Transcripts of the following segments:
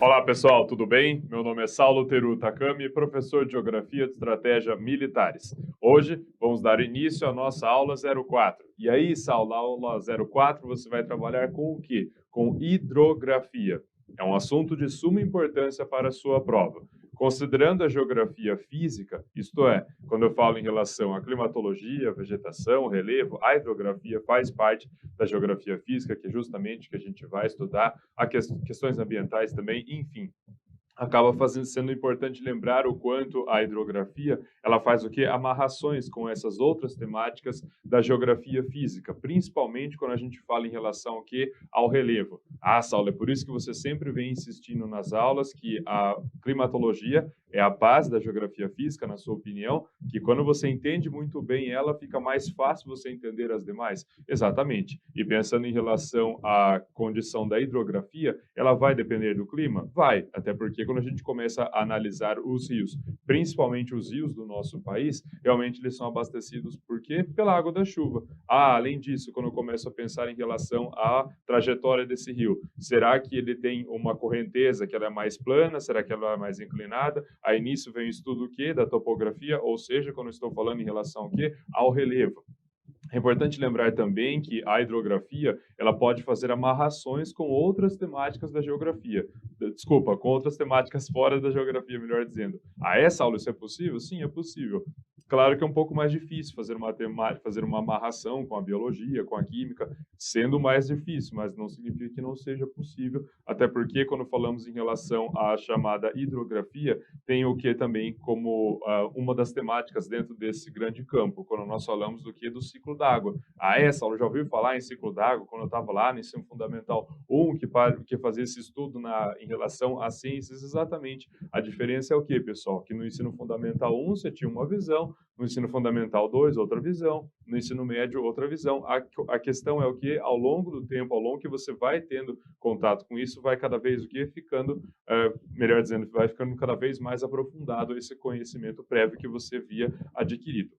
Olá pessoal, tudo bem? Meu nome é Saulo Teru Takami, professor de Geografia de Estratégia Militares. Hoje vamos dar início à nossa aula 04. E aí, Saulo, aula 04 você vai trabalhar com o quê? Com hidrografia. É um assunto de suma importância para a sua prova. Considerando a geografia física, isto é, quando eu falo em relação à climatologia, vegetação, relevo, a hidrografia faz parte da geografia física, que é justamente que a gente vai estudar, questões ambientais também, enfim. Acaba sendo importante lembrar o quanto a hidrografia ela faz o que? Amarrações com essas outras temáticas da geografia física, principalmente quando a gente fala em relação ao que? Ao relevo. Ah, Saulo, é por isso que você sempre vem insistindo nas aulas que a climatologia é a base da geografia física, na sua opinião, que quando você entende muito bem ela, fica mais fácil você entender as demais? Exatamente. E pensando em relação à condição da hidrografia, ela vai depender do clima? Vai, até porque quando a gente começa a analisar os rios, principalmente os rios do nosso país, realmente eles são abastecidos por quê? Pela água da chuva. Ah, além disso, quando eu começo a pensar em relação à trajetória desse rio, será que ele tem uma correnteza que ela é mais plana? Será que ela é mais inclinada? Aí nisso vem o estudo o quê? Da topografia, ou seja, quando eu estou falando em relação ao quê? Ao relevo. É importante lembrar também que a hidrografia ela pode fazer amarrações com outras temáticas da geografia. Desculpa, com outras temáticas fora da geografia, melhor dizendo. Ah, essa aula isso é possível? Sim, é possível. Claro que é um pouco mais difícil fazer uma amarração com a biologia, com a química, sendo mais difícil, mas não significa que não seja possível, até porque quando falamos em relação à chamada hidrografia, tem o que também como uma das temáticas dentro desse grande campo, quando nós falamos do que? Do ciclo d'água. Ah, Saulo, já ouviu falar em ciclo d'água? Quando eu estava lá no ensino fundamental 1, que fazia esse estudo em relação às ciências, exatamente. A diferença é o que, pessoal? Que no ensino fundamental 1 você tinha uma visão, no ensino fundamental 2 outra visão, no ensino médio outra visão. A questão é o que? Ao longo do tempo, ao longo que você vai tendo contato com isso, vai cada vez o que? Ficando, melhor dizendo, vai ficando cada vez mais aprofundado esse conhecimento prévio que você havia adquirido.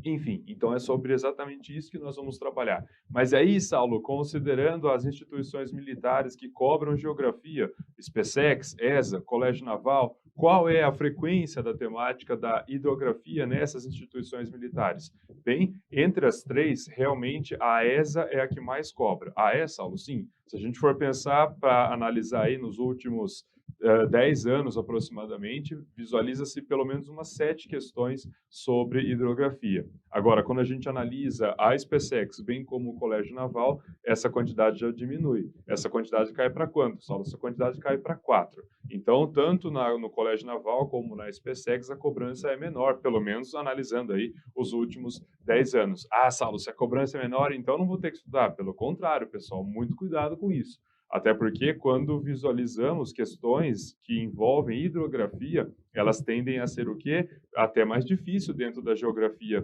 Enfim, então é sobre exatamente isso que nós vamos trabalhar. Mas aí, Saulo, considerando as instituições militares que cobram geografia, SpaceX, ESA, Colégio Naval, qual é a frequência da temática da hidrografia nessas instituições militares? Bem, entre as três, realmente a ESA é a que mais cobra. Ah, é, Saulo? Sim. Se a gente for pensar para analisar aí nos últimos 10 anos aproximadamente, visualiza-se pelo menos umas 7 questões sobre hidrografia. Agora, quando a gente analisa a SpaceX, bem como o Colégio Naval, essa quantidade já diminui. Essa quantidade cai para quanto, Saulo? Essa quantidade cai para 4. Então, tanto no Colégio Naval como na SpaceX, a cobrança é menor, pelo menos analisando aí os últimos 10 anos. Ah, Saulo, se a cobrança é menor, então não vou ter que estudar. Pelo contrário, pessoal, muito cuidado com isso. Até porque quando visualizamos questões que envolvem hidrografia, elas tendem a ser o quê? Até mais difícil dentro da geografia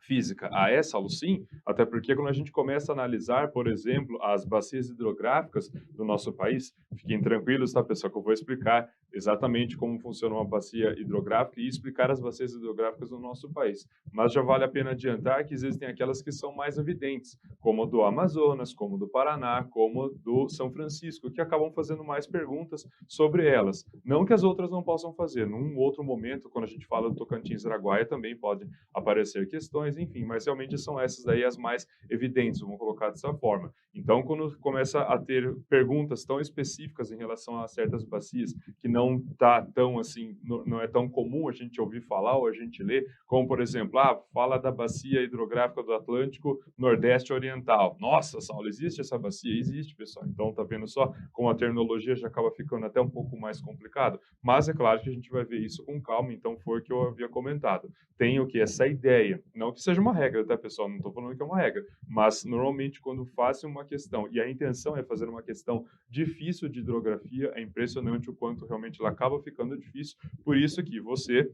física. Ah, é, Saulo? Sim, até porque quando a gente começa a analisar, por exemplo, as bacias hidrográficas do nosso país, fiquem tranquilos, tá, pessoal, que eu vou explicar exatamente como funciona uma bacia hidrográfica e explicar as bacias hidrográficas do nosso país. Mas já vale a pena adiantar que existem aquelas que são mais evidentes, como a do Amazonas, como do Paraná, como do São Francisco, que acabam fazendo mais perguntas sobre elas. Não que as outras não possam fazer. Num outro momento, quando a gente fala do Tocantins-Araguaia, também pode aparecer questões, enfim, mas realmente são essas daí as mais evidentes, vamos colocar dessa forma. Então, quando começa a ter perguntas tão específicas em relação a certas bacias que não tá tão assim, não é tão comum a gente ouvir falar ou a gente ler, como por exemplo, fala da bacia hidrográfica do Atlântico Nordeste Oriental. Nossa, Saulo, existe essa bacia? Existe, pessoal. Então, tá vendo só como a terminologia já acaba ficando até um pouco mais complicado, mas é claro que a gente vai ver isso com calma, então foi o que eu havia comentado. Tem o que? Essa ideia, não que seja uma regra, tá, pessoal? Não estou falando que é uma regra, mas normalmente quando fazem uma questão e a intenção é fazer uma questão difícil de hidrografia, é impressionante o quanto realmente ela acaba ficando difícil. Por isso que você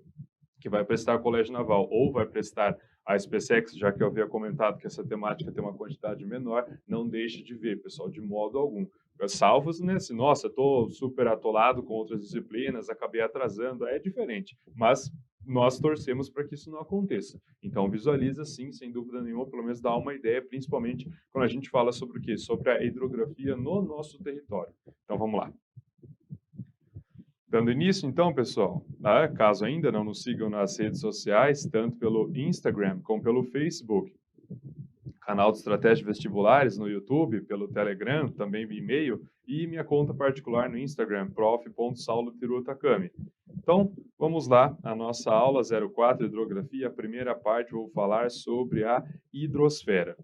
que vai prestar Colégio Naval ou vai prestar a SpaceX, já que eu havia comentado que essa temática tem uma quantidade menor, não deixe de ver, pessoal, de modo algum. Salvos, né? Se, nossa, estou super atolado com outras disciplinas, acabei atrasando, é diferente. Mas nós torcemos para que isso não aconteça. Então, visualiza sim, sem dúvida nenhuma, pelo menos dá uma ideia, principalmente quando a gente fala sobre o quê? Sobre a hidrografia no nosso território. Então, vamos lá. Dando início, então, pessoal, tá? Caso ainda não nos sigam nas redes sociais, tanto pelo Instagram como pelo Facebook, canal de Estratégia Vestibulares no YouTube, pelo Telegram, também via e-mail, e minha conta particular no Instagram, prof.sauloterutakami. Então, vamos lá, a nossa aula 04 Hidrografia, a primeira parte, vou falar sobre a hidrosfera.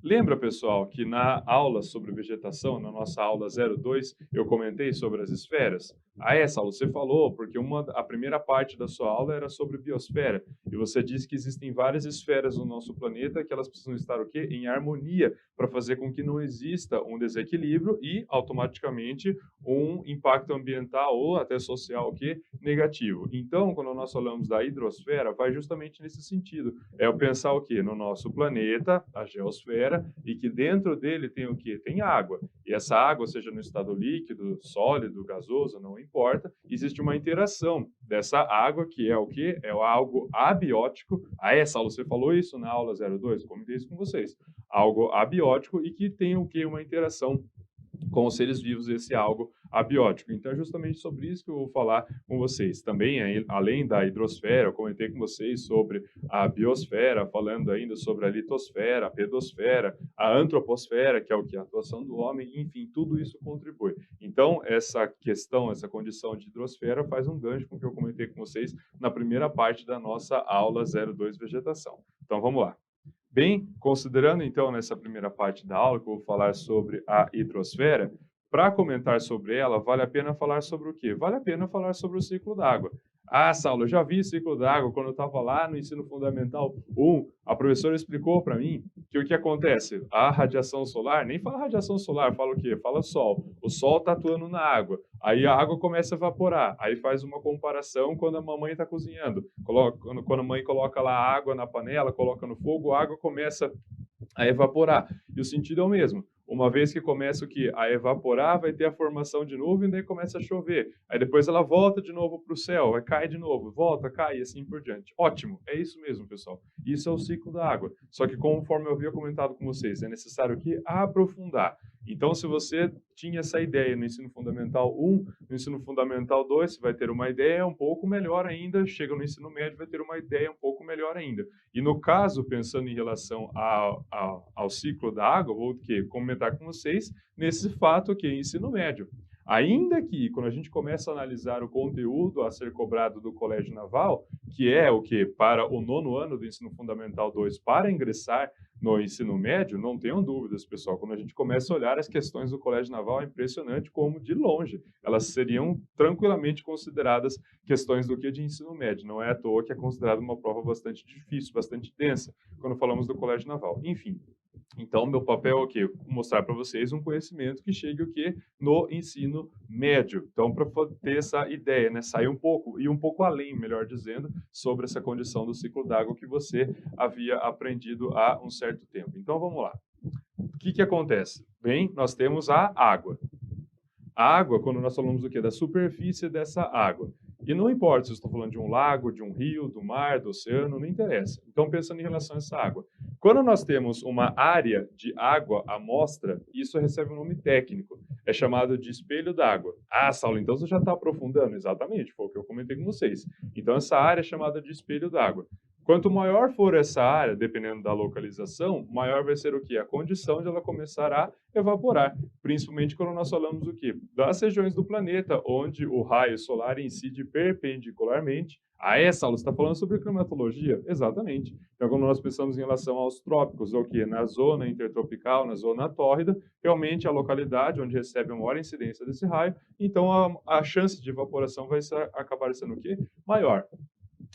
Lembra, pessoal, que na aula sobre vegetação, na nossa aula 02, eu comentei sobre as esferas? Ah, essa aula você falou, porque a primeira parte da sua aula era sobre biosfera, e você disse que existem várias esferas no nosso planeta que elas precisam estar o quê? Em harmonia, para fazer com que não exista um desequilíbrio e, automaticamente, um impacto ambiental ou até social o quê? Negativo. Então, quando nós falamos da hidrosfera, vai justamente nesse sentido. É o pensar o quê? No nosso planeta, a geosfera, e que dentro dele tem o quê? Tem água. E essa água, seja no estado líquido, sólido, gasoso, não importa, existe uma interação dessa água, que é o quê? É algo abiótico. Ah, essa aula, você falou isso na aula 02? Comentei isso com vocês. Algo abiótico e que tem o quê? Uma interação com os seres vivos, esse algo abiótico. Então, é justamente sobre isso que eu vou falar com vocês. Também, além da hidrosfera, eu comentei com vocês sobre a biosfera, falando ainda sobre a litosfera, a pedosfera, a antroposfera, que é o que? A atuação do homem, enfim, tudo isso contribui. Então, essa questão, essa condição de hidrosfera faz um gancho com o que eu comentei com vocês na primeira parte da nossa aula 02 Vegetação. Então, vamos lá. Bem, considerando então nessa primeira parte da aula que eu vou falar sobre a hidrosfera, para comentar sobre ela, vale a pena falar sobre o quê? Vale a pena falar sobre o ciclo d'água. Ah, Saulo, eu já vi ciclo d'água quando eu estava lá no ensino fundamental 1. A professora explicou para mim que o que acontece? A radiação solar, nem fala radiação solar, fala o quê? Fala sol. O sol está atuando na água. Aí a água começa a evaporar. Aí faz uma comparação quando a mamãe está cozinhando. Quando a mãe coloca lá a água na panela, coloca no fogo, a água começa a evaporar. E o sentido é o mesmo. Uma vez que começa o que? A evaporar, vai ter a formação de nuvem, daí começa a chover. Aí depois ela volta de novo para o céu, vai cair de novo, volta, cai e assim por diante. Ótimo, é isso mesmo, pessoal. Isso é o ciclo da água. Só que conforme eu havia comentado com vocês, é necessário que aprofundar. Então, se você tinha essa ideia no ensino fundamental 1, no ensino fundamental 2, você vai ter uma ideia um pouco melhor ainda, chega no ensino médio, vai ter uma ideia um pouco melhor ainda. E no caso, pensando em relação ao ciclo da água, vou comentar com vocês nesse fato que é ensino médio. Ainda que, quando a gente começa a analisar o conteúdo a ser cobrado do Colégio Naval, que é o que? Para o 9º ano do ensino fundamental 2, para ingressar no ensino médio, não tenham dúvidas, pessoal. Quando a gente começa a olhar as questões do Colégio Naval, é impressionante como, de longe, elas seriam tranquilamente consideradas questões do que de ensino médio. Não é à toa que é considerada uma prova bastante difícil, bastante densa, quando falamos do Colégio Naval. Enfim. Então, meu papel é o quê? Mostrar para vocês um conhecimento que chegue o quê? No ensino médio. Então, para ter essa ideia, né? Sair um pouco, e um pouco além, melhor dizendo, sobre essa condição do ciclo d'água que você havia aprendido há um certo tempo. Então, vamos lá. O que acontece? Bem, nós temos a água. A água, quando nós falamos do quê? Da superfície dessa água. E não importa se eu estou falando de um lago, de um rio, do mar, do oceano, não interessa. Então, pensando em relação a essa água. Quando nós temos uma área de água amostra, isso recebe um nome técnico. É chamado de espelho d'água. Ah, Saulo, então você já está aprofundando? Exatamente, foi o que eu comentei com vocês. Então, essa área é chamada de espelho d'água. Quanto maior for essa área, dependendo da localização, maior vai ser o quê? A condição de ela começar a evaporar. Principalmente quando nós falamos o quê? Das regiões do planeta, onde o raio solar incide perpendicularmente. Ah, essa aula, você está falando sobre climatologia? Exatamente. Então, quando nós pensamos em relação aos trópicos, o quê? Na zona intertropical, na zona tórrida, realmente a localidade onde recebe a maior incidência desse raio, então a chance de evaporação vai acabar sendo o quê? Maior.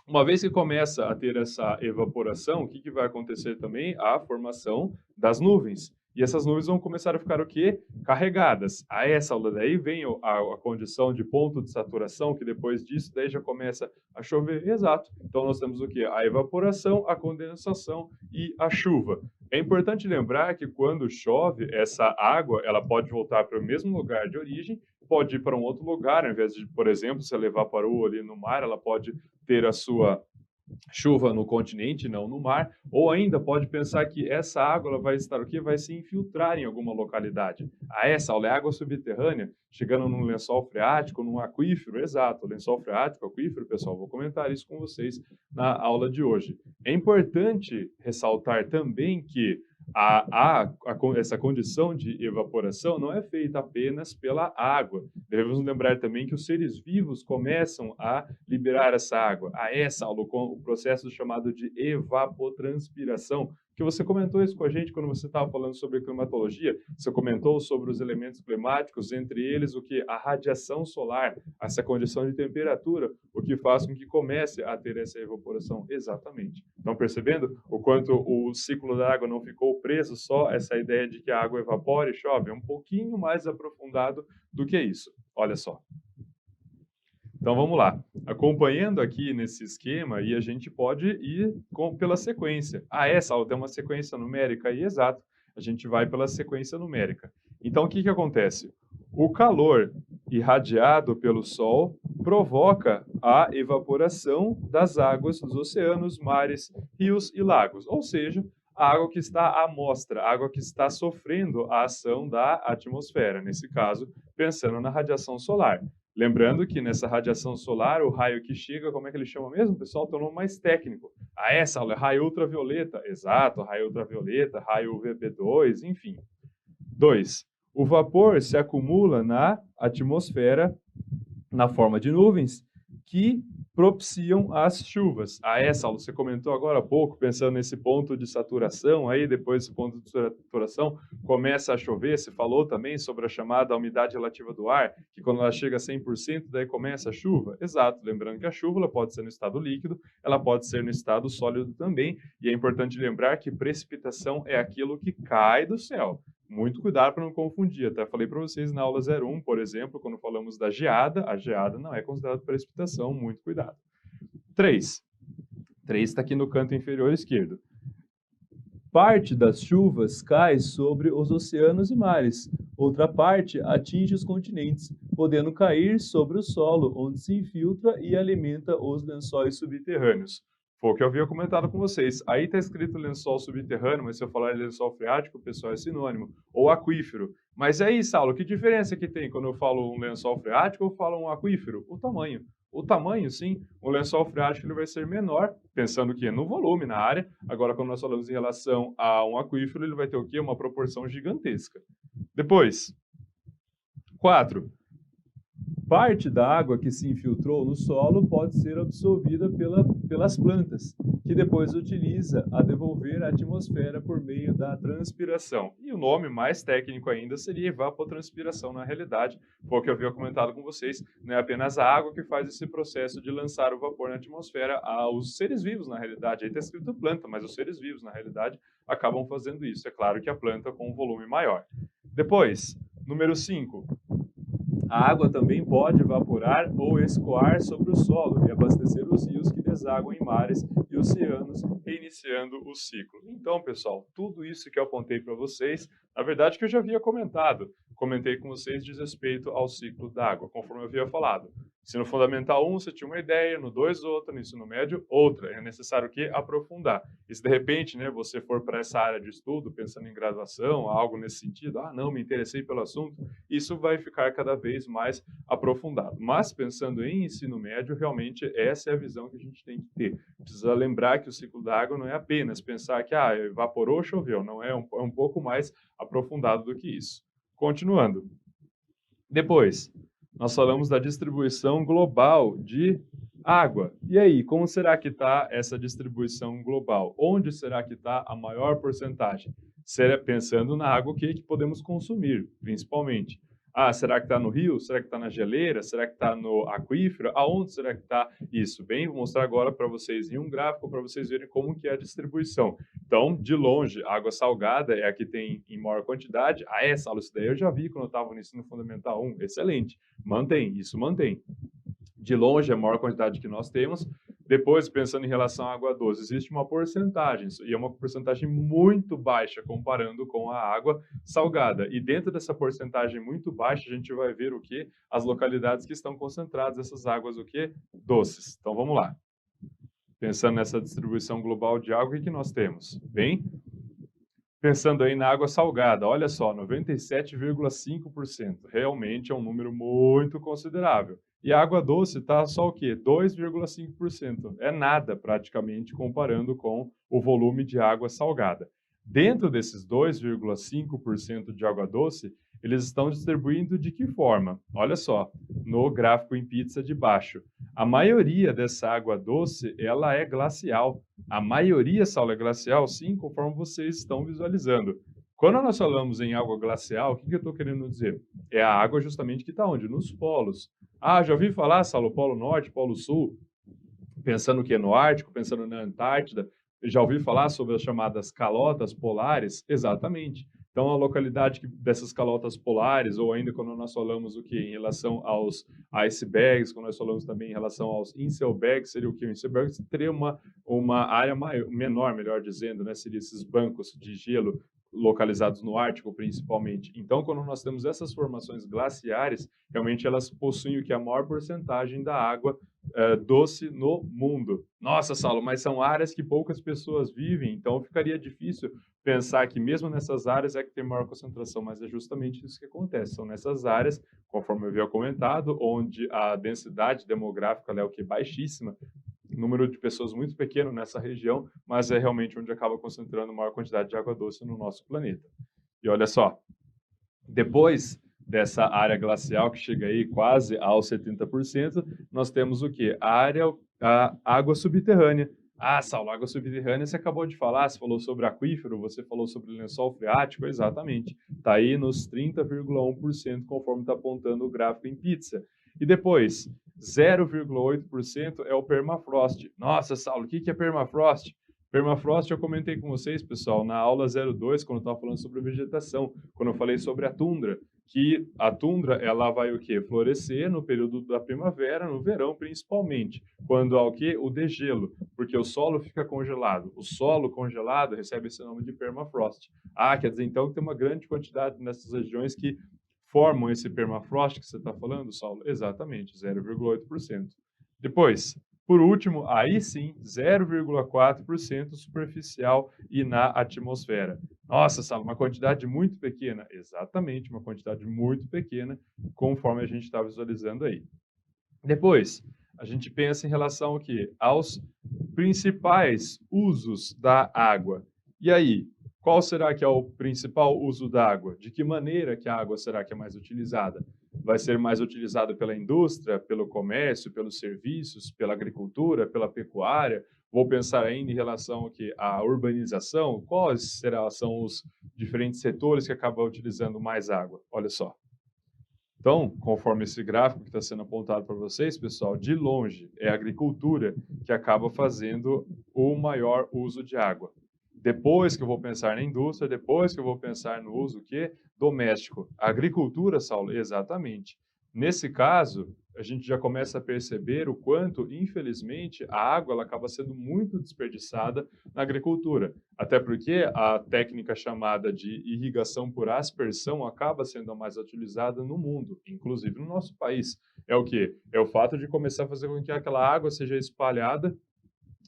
Uma vez que começa a ter essa evaporação, o que vai acontecer também? A formação das nuvens. E essas nuvens vão começar a ficar o quê? Carregadas. A essa aula daí vem a condição de ponto de saturação, que depois disso daí já começa a chover. Exato. Então nós temos o quê? A evaporação, a condensação e a chuva. É importante lembrar que quando chove, essa água ela pode voltar para o mesmo lugar de origem, pode ir para um outro lugar, ao invés de, por exemplo, se ela evaporou ali no mar, ela pode ter a sua chuva no continente, não no mar, ou ainda pode pensar que essa água ela vai estar o quê? Vai se infiltrar em alguma localidade. Ah, essa aula é água subterrânea, chegando num lençol freático, num aquífero, exato, lençol freático, aquífero, pessoal, vou comentar isso com vocês na aula de hoje. É importante ressaltar também que essa condição de evaporação não é feita apenas pela água. Devemos lembrar também que os seres vivos começam a liberar essa água. A essa aula, o processo chamado de evapotranspiração, que você comentou isso com a gente quando você estava falando sobre climatologia. Você comentou sobre os elementos climáticos, entre eles o que? A radiação solar, essa condição de temperatura, o que faz com que comece a ter essa evaporação. Exatamente. Estão percebendo o quanto o ciclo da água não ficou preso só essa ideia de que a água evapora e chove? É um pouquinho mais aprofundado do que isso. Olha só. Então vamos lá, acompanhando aqui nesse esquema e a gente pode ir pela sequência. Ah, essa aula tem uma sequência numérica aí, exato. A gente vai pela sequência numérica. Então o que acontece? O calor irradiado pelo Sol provoca a evaporação das águas dos oceanos, mares, rios e lagos, ou seja, a água que está à mostra, a água que está sofrendo a ação da atmosfera, nesse caso, pensando na radiação solar. Lembrando que nessa radiação solar, o raio que chega, como é que ele chama mesmo, pessoal? Tem um nome mais técnico. Ah, essa aula é raio ultravioleta. Exato, raio ultravioleta, raio UVB2, enfim. 2. O vapor se acumula na atmosfera na forma de nuvens que propiciam as chuvas. Ah, essa aula você comentou agora há pouco, pensando nesse ponto de saturação, aí depois desse ponto de saturação começa a chover, você falou também sobre a chamada umidade relativa do ar, que quando ela chega a 100%, daí começa a chuva. Exato, lembrando que a chuva ela pode ser no estado líquido, ela pode ser no estado sólido também, e é importante lembrar que precipitação é aquilo que cai do céu. Muito cuidado para não confundir. Até falei para vocês na aula 01, por exemplo, quando falamos da geada, a geada não é considerada precipitação, muito cuidado. 3. 3 está aqui no canto inferior esquerdo. Parte das chuvas cai sobre os oceanos e mares. Outra parte atinge os continentes, podendo cair sobre o solo, onde se infiltra e alimenta os lençóis subterrâneos. Foi o que eu havia comentado com vocês. Aí está escrito lençol subterrâneo, mas se eu falar lençol freático, o pessoal é sinônimo. Ou aquífero. Mas aí, Saulo, que diferença que tem quando eu falo um lençol freático ou falo um aquífero? O tamanho. O tamanho, sim, o lençol freático ele vai ser menor, pensando que no volume, na área. Agora, quando nós falamos em relação a um aquífero, ele vai ter o quê? Uma proporção gigantesca. Depois, 4. Parte da água que se infiltrou no solo pode ser absorvida pelas plantas, que depois utiliza a devolver à atmosfera por meio da transpiração. E o nome mais técnico ainda seria evapotranspiração na realidade, foi o que eu havia comentado com vocês, não é apenas a água que faz esse processo de lançar o vapor na atmosfera, aos seres vivos na realidade. Aí está escrito planta, mas os seres vivos na realidade acabam fazendo isso. É claro que a planta com um volume maior. Depois, número 5. A água também pode evaporar ou escoar sobre o solo e abastecer os rios que desaguam em mares e oceanos, reiniciando o ciclo. Então, pessoal, tudo isso que eu apontei para vocês, na verdade que eu já havia comentado. Comentei com vocês diz respeito ao ciclo da água, conforme eu havia falado. Se no Fundamental 1 você tinha uma ideia, no 2 outra, no ensino médio outra. É necessário o quê? Aprofundar. E se de repente você for para essa área de estudo, pensando em graduação, algo nesse sentido, não, me interessei pelo assunto, isso vai ficar cada vez mais aprofundado. Mas pensando em ensino médio, realmente essa é a visão que a gente tem que ter. Precisa lembrar que o ciclo da água não é apenas pensar que evaporou, choveu. Não é um pouco mais aprofundado do que isso. Continuando. Depois, nós falamos da distribuição global de água. E aí, como será que está essa distribuição global? Onde será que está a maior porcentagem? Será pensando na água que podemos consumir, principalmente. Será que está no rio? Será que está na geleira? Será que está no aquífero? Aonde será que está isso? Bem, vou mostrar agora para vocês em um gráfico para vocês verem como que é a distribuição. Então, de longe, a água salgada é a que tem em maior quantidade. Essa aula, isso daí eu já vi quando eu estava no ensino fundamental 1. Excelente. Mantém, isso mantém. De longe, a maior quantidade que nós temos. Depois, pensando em relação à água doce, existe uma porcentagem, e é uma porcentagem muito baixa comparando com a água salgada. E dentro dessa porcentagem muito baixa, a gente vai ver o que? As localidades que estão concentradas essas águas, o que? Doces. Então, vamos lá. Pensando nessa distribuição global de água, o que nós temos? Bem, pensando aí na água salgada, olha só, 97,5%. Realmente é um número muito considerável. E a água doce está só o quê? 2,5%. É nada praticamente comparando com o volume de água salgada. Dentro desses 2,5% de água doce, eles estão distribuindo de que forma? Olha só, no gráfico em pizza de baixo. A maioria dessa água doce, ela é glacial. A maioria, Saulo, é glacial, sim, conforme vocês estão visualizando. Quando nós falamos em água glacial, o que eu estou querendo dizer? É a água justamente que está onde? Nos polos. Ah, já ouvi falar, Saulo, Polo Norte, Polo Sul, pensando o quê? No Ártico, pensando na Antártida. Já ouvi falar sobre as chamadas calotas polares? Exatamente. Então, a localidade dessas calotas polares, ou ainda quando nós falamos o que em relação aos icebergs, quando nós falamos também em relação aos inselbergs, seria o que? O inselberg teria uma área maior, menor, melhor dizendo, né? Seria esses bancos de gelo localizados no Ártico, principalmente. Então, quando nós temos essas formações glaciares, realmente elas possuem o que? A maior porcentagem da água doce no mundo. Nossa, Saulo, mas são áreas que poucas pessoas vivem, então ficaria difícil pensar que mesmo nessas áreas é que tem maior concentração, mas é justamente isso que acontece. São nessas áreas, conforme eu havia comentado, onde a densidade demográfica é o que? Baixíssima, número de pessoas muito pequeno nessa região, mas é realmente onde acaba concentrando maior quantidade de água doce no nosso planeta. E olha só, depois dessa área glacial que chega aí quase aos 70%, nós temos o quê? A água subterrânea. Ah, Saulo, água subterrânea você acabou de falar, você falou sobre aquífero, você falou sobre lençol freático, exatamente. Está aí nos 30,1%, conforme está apontando o gráfico em pizza. E depois, 0,8% é o permafrost. Nossa, Saulo, o que é permafrost? Permafrost eu comentei com vocês, pessoal, na aula 02, quando eu estava falando sobre vegetação, quando eu falei sobre a tundra, que a tundra ela vai o quê? Florescer no período da primavera, no verão principalmente, quando há o quê? O degelo, porque o solo fica congelado. O solo congelado recebe esse nome de permafrost. Ah, quer dizer então que tem uma grande quantidade nessas regiões que formam esse permafrost que você está falando, Saulo? Exatamente, 0,8%. Depois, por último, aí sim, 0,4% superficial e na atmosfera. Nossa, Saulo, uma quantidade muito pequena. Exatamente, uma quantidade muito pequena, conforme a gente está visualizando aí. Depois, a gente pensa em relação ao quê? Aos principais usos da água. E aí, qual será que é o principal uso da água? De que maneira que a água será que é mais utilizada? Vai ser mais utilizada pela indústria, pelo comércio, pelos serviços, pela agricultura, pela pecuária? Vou pensar ainda em relação ao que? À urbanização? Quais são os diferentes setores que acabam utilizando mais água? Olha só. Então, conforme esse gráfico que está sendo apontado para vocês, pessoal, de longe é a agricultura que acaba fazendo o maior uso de água. Depois que eu vou pensar na indústria, depois que eu vou pensar no uso que doméstico. A agricultura, Saulo, exatamente. Nesse caso, a gente já começa a perceber o quanto, infelizmente, a água ela acaba sendo muito desperdiçada na agricultura. Até porque a técnica chamada de irrigação por aspersão acaba sendo a mais utilizada no mundo, inclusive no nosso país. É o quê? É o fato de começar a fazer com que aquela água seja espalhada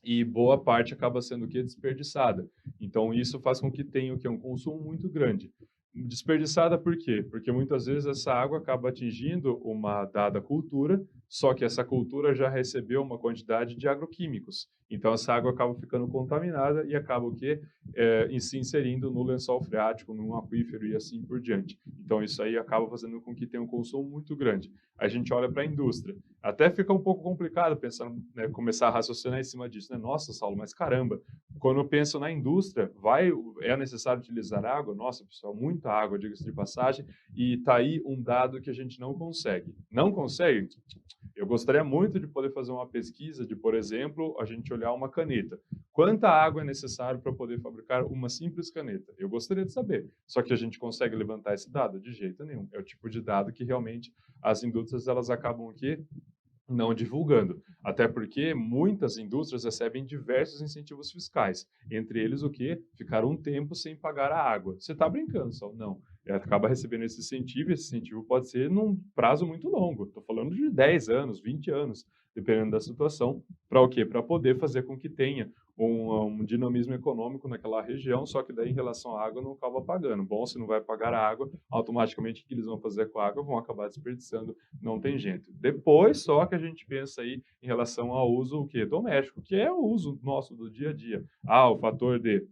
e boa parte acaba sendo o quê? Desperdiçada. Então, isso faz com que tenha o quê? Um consumo muito grande. Desperdiçada por quê? Porque muitas vezes essa água acaba atingindo uma dada cultura, só que essa cultura já recebeu uma quantidade de agroquímicos. Então, essa água acaba ficando contaminada e acaba o quê? Se inserindo no lençol freático, num aquífero e assim por diante. Então, isso aí acaba fazendo com que tenha um consumo muito grande. A gente olha para a indústria. Até fica um pouco complicado pensando, né, começar a raciocinar em cima disso. Né? Nossa, Saulo, mas caramba, quando eu penso na indústria, é necessário utilizar água? Nossa, pessoal, muita água, diga-se de passagem, e está aí um dado que a gente não consegue. Não consegue? Eu gostaria muito de poder fazer uma pesquisa de, por exemplo, a gente olhar uma caneta. Quanta água é necessário para poder fabricar uma simples caneta? Eu gostaria de saber. Só que a gente consegue levantar esse dado? De jeito nenhum. É o tipo de dado que realmente as indústrias elas acabam aqui não divulgando. Até porque muitas indústrias recebem diversos incentivos fiscais. Entre eles o quê? Ficar um tempo sem pagar a água. Você está brincando, só? Não. acaba recebendo esse incentivo pode ser num prazo muito longo, estou falando de 10 anos, 20 anos, dependendo da situação, para o quê? Para poder fazer com que tenha um dinamismo econômico naquela região, só que daí em relação à água não acaba pagando. Bom, se não vai pagar a água, automaticamente o que eles vão fazer com a água? Vão acabar desperdiçando, não tem jeito. Depois só que a gente pensa aí em relação ao uso o quê? Doméstico, que é o uso nosso do dia a dia. O fator de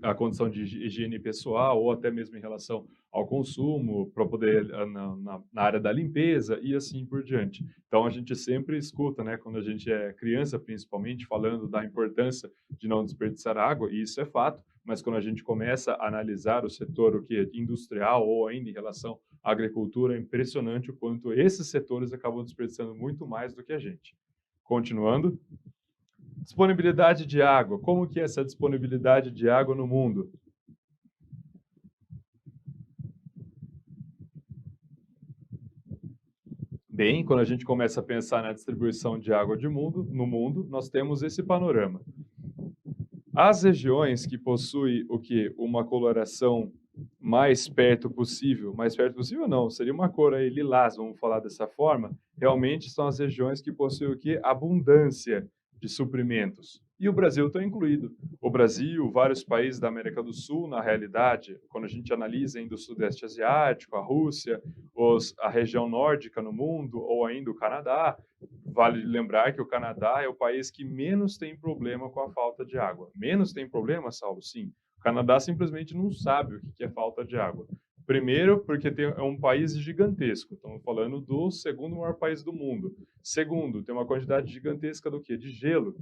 a condição de higiene pessoal ou até mesmo em relação ao consumo, para poder na área da limpeza e assim por diante. Então a gente sempre escuta, né, quando a gente é criança principalmente, falando da importância de não desperdiçar água, e isso é fato, mas quando a gente começa a analisar o setor industrial ou ainda em relação à agricultura, é impressionante o quanto esses setores acabam desperdiçando muito mais do que a gente. Continuando. Disponibilidade de água. Como que é essa disponibilidade de água no mundo? Bem, quando a gente começa a pensar na distribuição de água no mundo, nós temos esse panorama. As regiões que possuem o quê? Uma coloração mais perto possível não, seria uma cor aí lilás, vamos falar dessa forma, realmente são as regiões que possuem o quê? Abundância de suprimentos. E o Brasil está incluído. O Brasil, vários países da América do Sul, na realidade, quando a gente analisa ainda o Sudeste Asiático, a Rússia, a região nórdica no mundo, ou ainda o Canadá, vale lembrar que o Canadá é o país que menos tem problema com a falta de água. Menos tem problema, Saulo? Sim. O Canadá simplesmente não sabe o que é falta de água. Primeiro, porque é um país gigantesco. Estamos falando do segundo maior país do mundo. Segundo, tem uma quantidade gigantesca do quê? De gelo,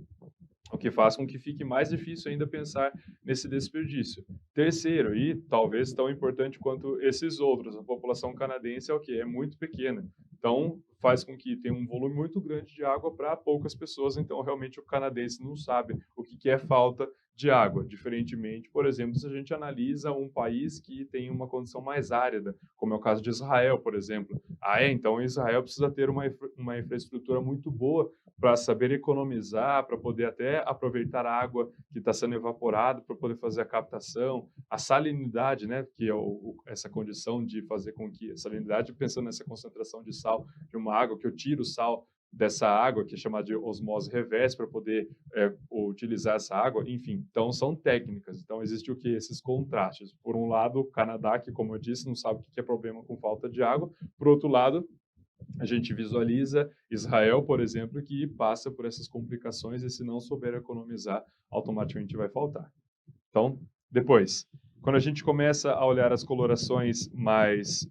o que faz com que fique mais difícil ainda pensar nesse desperdício. Terceiro, e talvez tão importante quanto esses outros, a população canadense é o quê? É muito pequena. Então, faz com que tenha um volume muito grande de água para poucas pessoas. Então, realmente, o canadense não sabe o que é falta de água. Diferentemente, por exemplo, se a gente analisa um país que tem uma condição mais árida, como é o caso de Israel, por exemplo. Então Israel precisa ter uma infraestrutura muito boa para saber economizar, para poder até aproveitar a água que está sendo evaporada, para poder fazer a captação, a salinidade, né, que é essa condição de fazer com que a salinidade, pensando nessa concentração de sal de uma água, que eu tiro o sal dessa água, que é chamada de osmose reversa, para poder utilizar essa água, enfim. Então, são técnicas. Então, existe o que? Esses contrastes. Por um lado, o Canadá, que, como eu disse, não sabe o que é problema com falta de água. Por outro lado, a gente visualiza Israel, por exemplo, que passa por essas complicações e se não souber economizar, automaticamente vai faltar. Então, depois, quando a gente começa a olhar as colorações mais,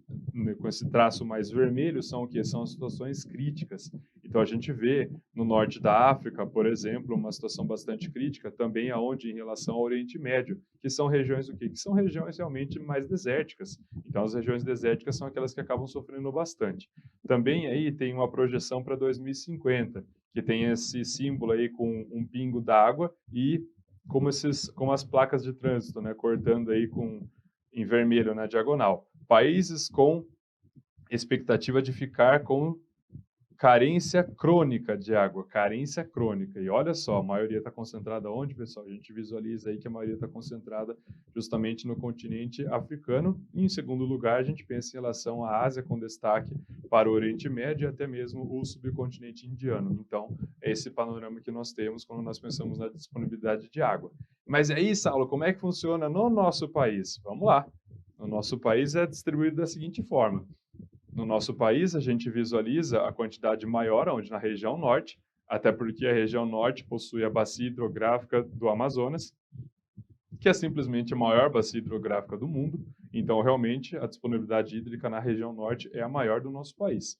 com esse traço mais vermelho, são o quê? São as situações críticas. Então, a gente vê no norte da África, por exemplo, uma situação bastante crítica, também aonde em relação ao Oriente Médio, que são regiões o quê? Que são regiões realmente mais desérticas. Então, as regiões desérticas são aquelas que acabam sofrendo bastante. Também aí tem uma projeção para 2050, que tem esse símbolo aí com um pingo d'água e como as placas de trânsito, né, cortando aí em vermelho na diagonal. Países com expectativa de ficar com carência crônica de água, carência crônica. E olha só, a maioria está concentrada onde, pessoal? A gente visualiza aí que a maioria está concentrada justamente no continente africano. E, em segundo lugar, a gente pensa em relação à Ásia, com destaque para o Oriente Médio e até mesmo o subcontinente indiano. Então, é esse panorama que nós temos quando nós pensamos na disponibilidade de água. Mas aí, Saulo, como é que funciona no nosso país? Vamos lá. No nosso país é distribuído da seguinte forma. No nosso país, a gente visualiza a quantidade maior, onde na região norte, até porque a região norte possui a bacia hidrográfica do Amazonas, que é simplesmente a maior bacia hidrográfica do mundo. Então, realmente, a disponibilidade hídrica na região norte é a maior do nosso país.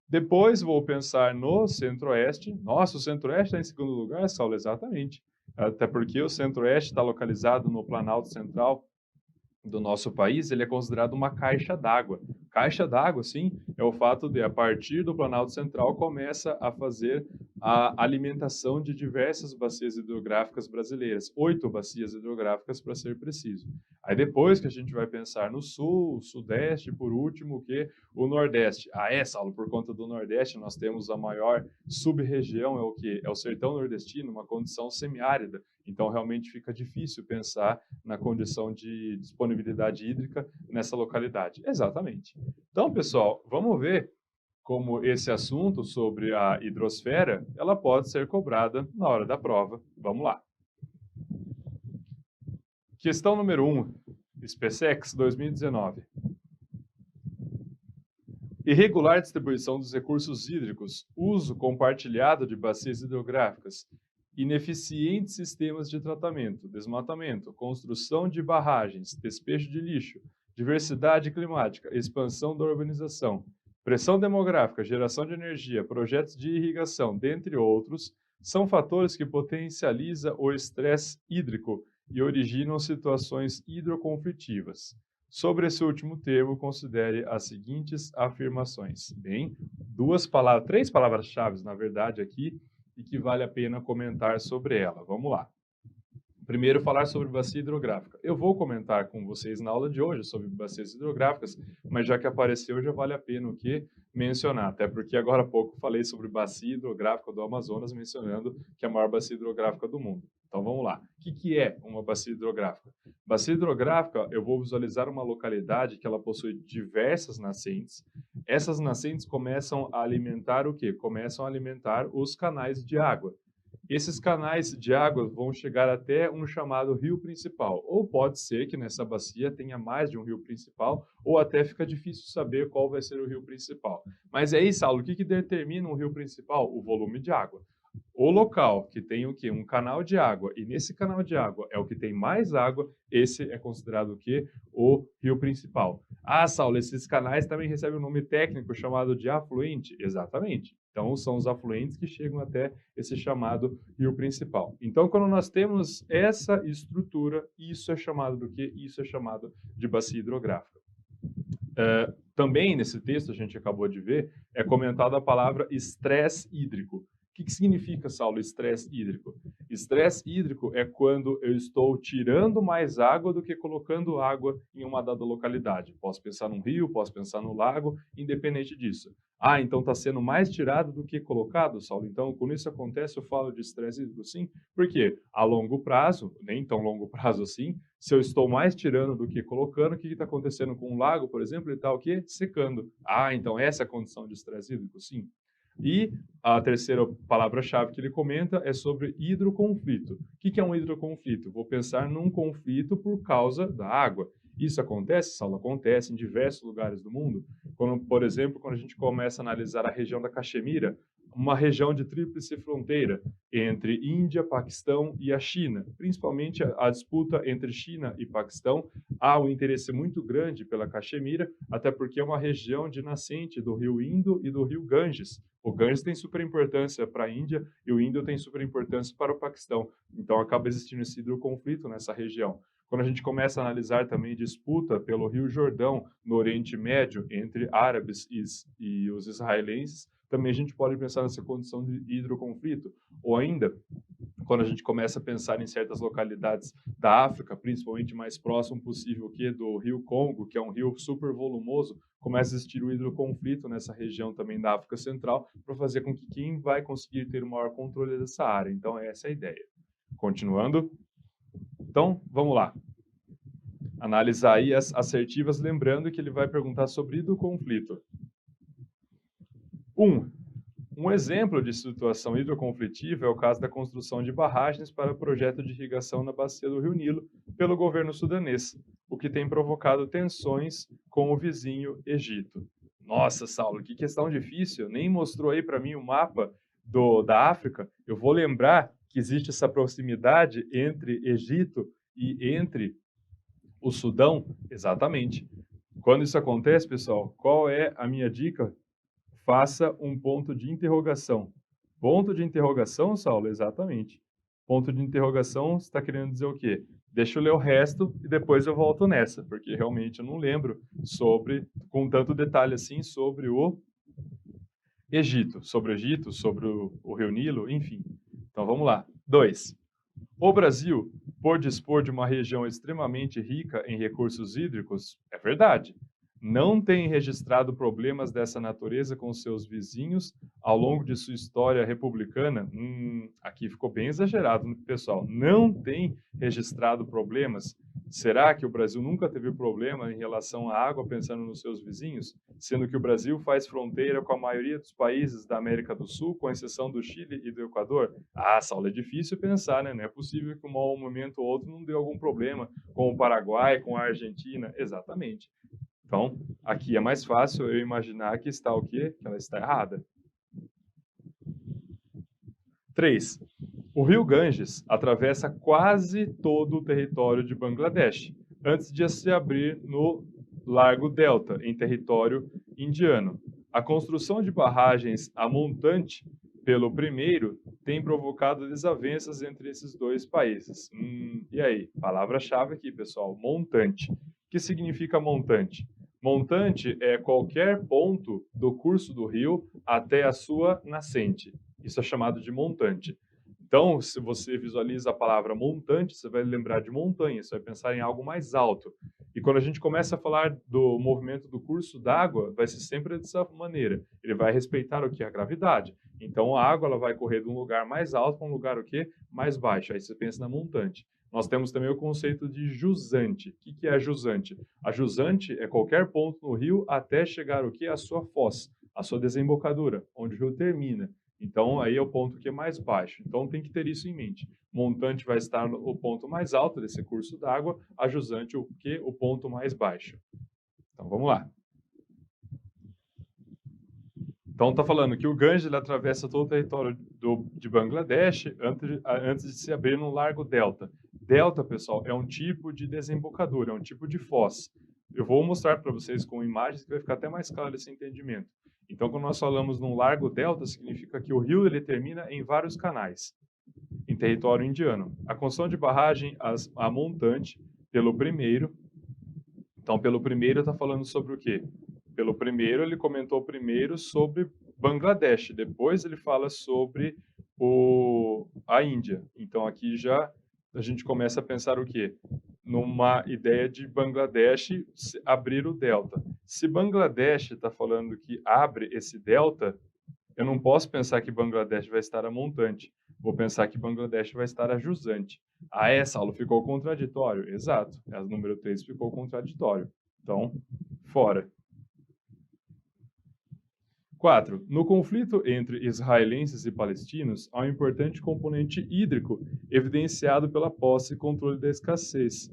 Depois, vou pensar no centro-oeste. Nossa, o centro-oeste está em segundo lugar, Saulo? Exatamente. Até porque o centro-oeste está localizado no Planalto Central do nosso país, ele é considerado uma caixa d'água. Caixa d'água, sim, é o fato de, a partir do Planalto Central, começa a fazer a alimentação de diversas bacias hidrográficas brasileiras, 8 bacias hidrográficas para ser preciso. Aí depois que a gente vai pensar no sul, sudeste, por último, o que? O nordeste. Ah, Saulo, por conta do nordeste nós temos a maior sub-região, é o que? É o sertão nordestino, uma condição semiárida. Então realmente fica difícil pensar na condição de disponibilidade hídrica nessa localidade. Exatamente. Então, pessoal, vamos ver como esse assunto sobre a hidrosfera, ela pode ser cobrada na hora da prova. Vamos lá. Questão número 1, SpaceX 2019. Irregular distribuição dos recursos hídricos, uso compartilhado de bacias hidrográficas, ineficientes sistemas de tratamento, desmatamento, construção de barragens, despejo de lixo, diversidade climática, expansão da urbanização, pressão demográfica, geração de energia, projetos de irrigação, dentre outros, são fatores que potencializam o estresse hídrico e originam situações hidroconflitivas. Sobre esse último termo, considere as seguintes afirmações. Bem, três palavras-chave, na verdade, aqui, e que vale a pena comentar sobre ela. Vamos lá. Primeiro, falar sobre bacia hidrográfica. Eu vou comentar com vocês na aula de hoje sobre bacias hidrográficas, mas já que apareceu, já vale a pena o que mencionar, até porque agora há pouco falei sobre bacia hidrográfica do Amazonas, mencionando que é a maior bacia hidrográfica do mundo. Então vamos lá. O que é uma bacia hidrográfica? Bacia hidrográfica, eu vou visualizar uma localidade que ela possui diversas nascentes. Essas nascentes começam a alimentar o quê? Começam a alimentar os canais de água. Esses canais de água vão chegar até um chamado rio principal, ou pode ser que nessa bacia tenha mais de um rio principal, ou até fica difícil saber qual vai ser o rio principal. Mas aí, Saulo, o que determina um rio principal? O volume de água. O local que tem o quê? Um canal de água, e nesse canal de água é o que tem mais água, esse é considerado o quê? O rio principal. Ah, Saulo, esses canais também recebem um nome técnico chamado de afluente? Exatamente. Então, são os afluentes que chegam até esse chamado rio principal. Então, quando nós temos essa estrutura, isso é chamado do quê? Isso é chamado de bacia hidrográfica. Também nesse texto, a gente acabou de ver, é comentada a palavra estresse hídrico. O que significa, Saulo, estresse hídrico? Estresse hídrico é quando eu estou tirando mais água do que colocando água em uma dada localidade. Posso pensar num rio, posso pensar no lago, independente disso. Ah, então está sendo mais tirado do que colocado, Saulo? Então, quando isso acontece, eu falo de estresse hídrico, sim. Por quê? A longo prazo, nem tão longo prazo assim, se eu estou mais tirando do que colocando, o que está acontecendo com o lago, por exemplo? Ele está o quê? Secando. Ah, então essa é a condição de estresse hídrico? Sim. E a terceira palavra-chave que ele comenta é sobre hidroconflito. O que é um hidroconflito? Vou pensar num conflito por causa da água. Isso acontece, Saulo? Acontece em diversos lugares do mundo. Quando, por exemplo, quando a gente começa a analisar a região da Caxemira, uma região de tríplice fronteira entre Índia, Paquistão e a China. Principalmente a disputa entre China e Paquistão, há um interesse muito grande pela Caxemira, até porque é uma região de nascente do rio Indo e do rio Ganges. O Ganges tem super importância para a Índia e o Indo tem super importância para o Paquistão. Então acaba existindo esse hidroconflito nessa região. Quando a gente começa a analisar também disputa pelo Rio Jordão no Oriente Médio entre árabes e os israelenses, também a gente pode pensar nessa condição de hidroconflito. Ou ainda, quando a gente começa a pensar em certas localidades da África, principalmente mais próximo possível que do Rio Congo, que é um rio super volumoso, começa a existir o hidroconflito nessa região também da África Central, para fazer com que quem vai conseguir ter o maior controle dessa área. Então, essa é a ideia. Continuando. Então, vamos lá. Analisar aí as assertivas, lembrando que ele vai perguntar sobre hidroconflito. Um exemplo de situação hidroconflitiva é o caso da construção de barragens para projeto de irrigação na bacia do Rio Nilo pelo governo sudanês, o que tem provocado tensões com o vizinho Egito. Nossa, Saulo, que questão difícil, nem mostrou aí para mim o mapa da África. Eu vou lembrar que existe essa proximidade entre Egito e entre o Sudão? Exatamente. Quando isso acontece, pessoal, qual é a minha dica? Faça um ponto de interrogação. Ponto de interrogação, Saulo? Exatamente. Ponto de interrogação, você está querendo dizer o quê? Deixa eu ler o resto e depois eu volto nessa, porque realmente eu não lembro com tanto detalhe assim, sobre Egito, sobre o Rio Nilo, enfim. Então vamos lá. 2. O Brasil, por dispor de uma região extremamente rica em recursos hídricos, é verdade, não tem registrado problemas dessa natureza com seus vizinhos ao longo de sua história republicana. Aqui ficou bem exagerado, pessoal. Não tem registrado problemas. Será que o Brasil nunca teve problema em relação à água, pensando nos seus vizinhos? Sendo que o Brasil faz fronteira com a maioria dos países da América do Sul, com exceção do Chile e do Equador? Saulo, é difícil pensar, né? Não é possível que um momento ou outro não deu algum problema com o Paraguai, com a Argentina. Exatamente. Então, aqui é mais fácil eu imaginar que está o quê? Que ela está errada. 3. O rio Ganges atravessa quase todo o território de Bangladesh, antes de se abrir no Largo Delta, em território indiano. A construção de barragens a montante pelo primeiro tem provocado desavenças entre esses dois países. E aí? Palavra-chave aqui, pessoal. Montante. O que significa montante? Montante é qualquer ponto do curso do rio até a sua nascente. Isso é chamado de montante. Então, se você visualiza a palavra montante, você vai lembrar de montanha, você vai pensar em algo mais alto. E quando a gente começa a falar do movimento do curso d'água, vai ser sempre dessa maneira. Ele vai respeitar o que? A gravidade. Então, a água ela vai correr de um lugar mais alto para um lugar o quê? Mais baixo. Aí você pensa na montante. Nós temos também o conceito de jusante. O que é a jusante? A jusante é qualquer ponto no rio até chegar o quê? A sua foz, a sua desembocadura, onde o rio termina. Então, aí é o ponto que é mais baixo. Então, tem que ter isso em mente. Montante vai estar no ponto mais alto desse curso d'água, a jusante o quê? O ponto mais baixo. Então, vamos lá. Então, está falando que o Ganges ele atravessa todo o território de Bangladesh antes de se abrir no Largo Delta. Delta, pessoal, é um tipo de desembocadura, é um tipo de foz. Eu vou mostrar para vocês com imagens que vai ficar até mais claro esse entendimento. Então, quando nós falamos num Largo Delta, significa que o rio ele termina em vários canais, em território indiano. A construção de barragem a montante pelo primeiro. Então, pelo primeiro está falando sobre o quê? Pelo primeiro, ele comentou primeiro sobre Bangladesh, depois ele fala sobre a Índia. Então, aqui já a gente começa a pensar o quê? Numa ideia de Bangladesh abrir o delta. Se Bangladesh está falando que abre esse delta, eu não posso pensar que Bangladesh vai estar a montante. Vou pensar que Bangladesh vai estar a jusante. Saulo, ficou contraditório? Exato. A número 3 ficou contraditório. Então, fora. 4. No conflito entre israelenses e palestinos, há um importante componente hídrico evidenciado pela posse e controle da escassez.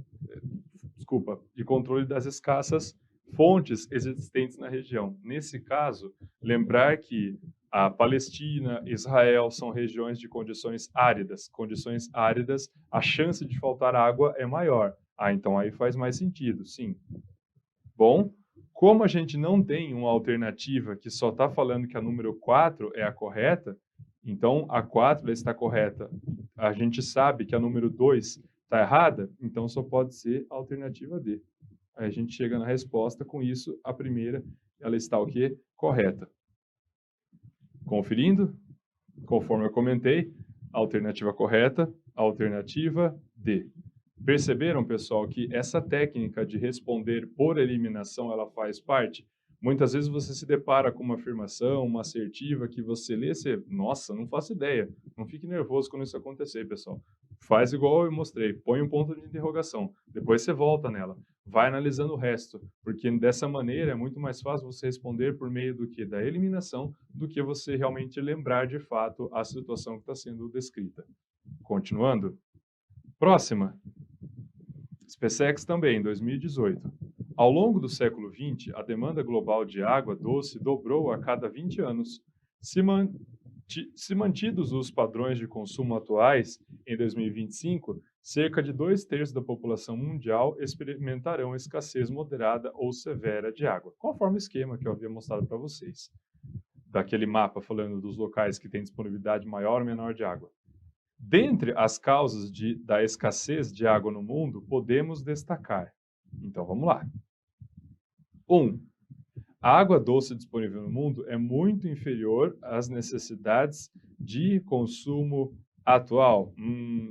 De controle das escassas fontes existentes na região. Nesse caso, lembrar que a Palestina, Israel são regiões de condições áridas. Condições áridas, a chance de faltar água é maior. Então aí faz mais sentido, sim. Bom, como a gente não tem uma alternativa que só está falando que a número 4 é a correta, então a 4 está correta. A gente sabe que a número 2 está errada, então só pode ser a alternativa D. Aí a gente chega na resposta, com isso, a primeira, ela está o quê? Correta. Conferindo, conforme eu comentei, alternativa correta, alternativa D. Perceberam, pessoal, que essa técnica de responder por eliminação, ela faz parte? Muitas vezes você se depara com uma afirmação, uma assertiva que você lê, você, nossa, não faço ideia. Não fique nervoso quando isso acontecer, pessoal. Faz igual eu mostrei, põe um ponto de interrogação, depois você volta nela, vai analisando o resto, porque dessa maneira é muito mais fácil você responder por meio do que da eliminação, do que você realmente lembrar de fato a situação que está sendo descrita. Continuando. Próxima. SpaceX também, 2018. Ao longo do século XX, a demanda global de água doce dobrou a cada 20 anos. Se mantidos os padrões de consumo atuais, em 2025, cerca de 2/3 da população mundial experimentarão escassez moderada ou severa de água, conforme o esquema que eu havia mostrado para vocês, daquele mapa falando dos locais que têm disponibilidade maior ou menor de água. Dentre as causas da escassez de água no mundo, podemos destacar. Então, vamos lá. 1. A água doce disponível no mundo é muito inferior às necessidades de consumo atual.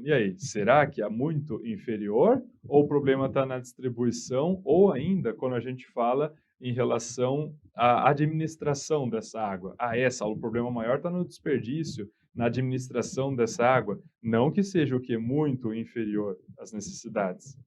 E aí, será que é muito inferior? Ou o problema está na distribuição? Ou ainda, quando a gente fala em relação à administração dessa água? O problema maior está no desperdício, na administração dessa água. Não que seja o que? Muito inferior às necessidades.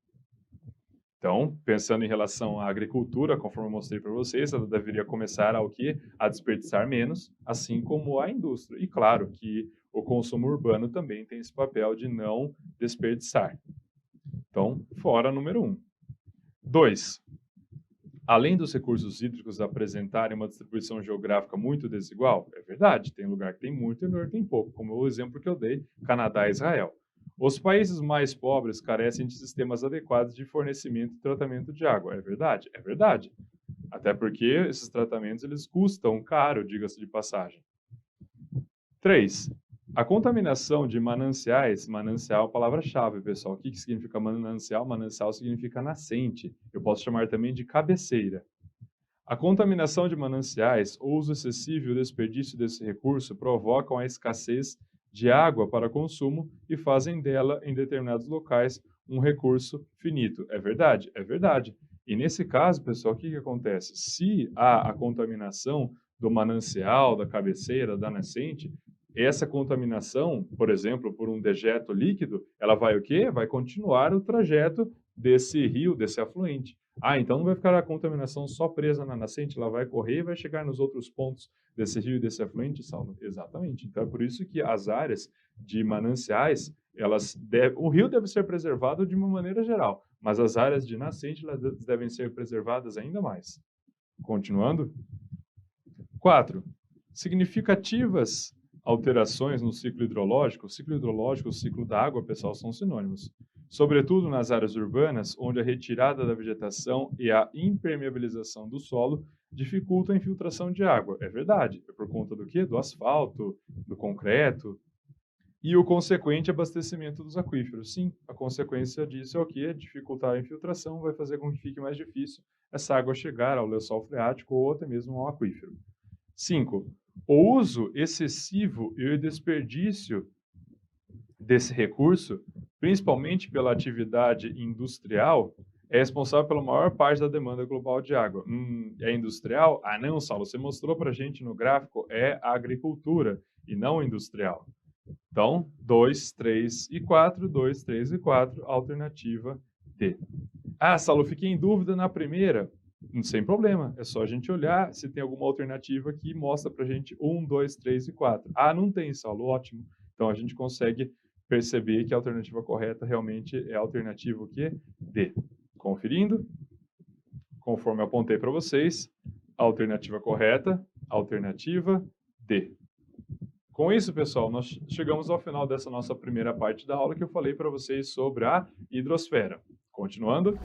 Então, pensando em relação à agricultura, conforme eu mostrei para vocês, ela deveria começar a o quê? A desperdiçar menos, assim como a indústria. E claro que o consumo urbano também tem esse papel de não desperdiçar. Então, fora número 1. 2. Além dos recursos hídricos apresentarem uma distribuição geográfica muito desigual, é verdade, tem lugar que tem muito e lugar que tem pouco, como o exemplo que eu dei, Canadá e Israel. Os países mais pobres carecem de sistemas adequados de fornecimento e tratamento de água. É verdade? É verdade. Até porque esses tratamentos eles custam caro, diga-se de passagem. 3. A contaminação de mananciais, manancial é a palavra-chave, pessoal. O que significa manancial? Manancial significa nascente. Eu posso chamar também de cabeceira. A contaminação de mananciais, o uso excessivo e o desperdício desse recurso provocam a escassez de água para consumo e fazem dela, em determinados locais, um recurso finito. É verdade? É verdade. E nesse caso, pessoal, o que acontece? Se há a contaminação do manancial, da cabeceira, da nascente, essa contaminação, por exemplo, por um dejeto líquido, ela vai o quê? Vai continuar o trajeto desse rio, desse afluente. Então não vai ficar a contaminação só presa na nascente, ela vai correr e vai chegar nos outros pontos desse rio e desse afluente, Saulo? Exatamente. Então é por isso que as áreas de mananciais, o rio deve ser preservado de uma maneira geral, mas as áreas de nascente elas devem ser preservadas ainda mais. Continuando. 4. Significativas alterações no ciclo hidrológico. O ciclo hidrológico e o ciclo da água, pessoal, são sinônimos. Sobretudo nas áreas urbanas, onde a retirada da vegetação e a impermeabilização do solo dificultam a infiltração de água. É verdade. É por conta do quê? Do asfalto, do concreto. E o consequente abastecimento dos aquíferos. Sim, a consequência disso é o quê? Dificultar a infiltração, vai fazer com que fique mais difícil essa água chegar ao lençol freático ou até mesmo ao aquífero. 5. O uso excessivo e o desperdício desse recurso, principalmente pela atividade industrial, é responsável pela maior parte da demanda global de água. É industrial? Não, Saulo, você mostrou para a gente no gráfico, é a agricultura e não industrial. Então, 2, 3 e 4, 2, 3 e 4, alternativa D. Saulo, fiquei em dúvida na primeira. Sem problema, é só a gente olhar se tem alguma alternativa que mostra para a gente 1, 2, 3 e 4. Não tem, Saulo, ótimo. Então a gente consegue perceber que a alternativa correta realmente é a alternativa o quê? D. Conferindo, conforme eu apontei para vocês, a alternativa correta, alternativa D. Com isso, pessoal, nós chegamos ao final dessa nossa primeira parte da aula que eu falei para vocês sobre a hidrosfera. Continuando.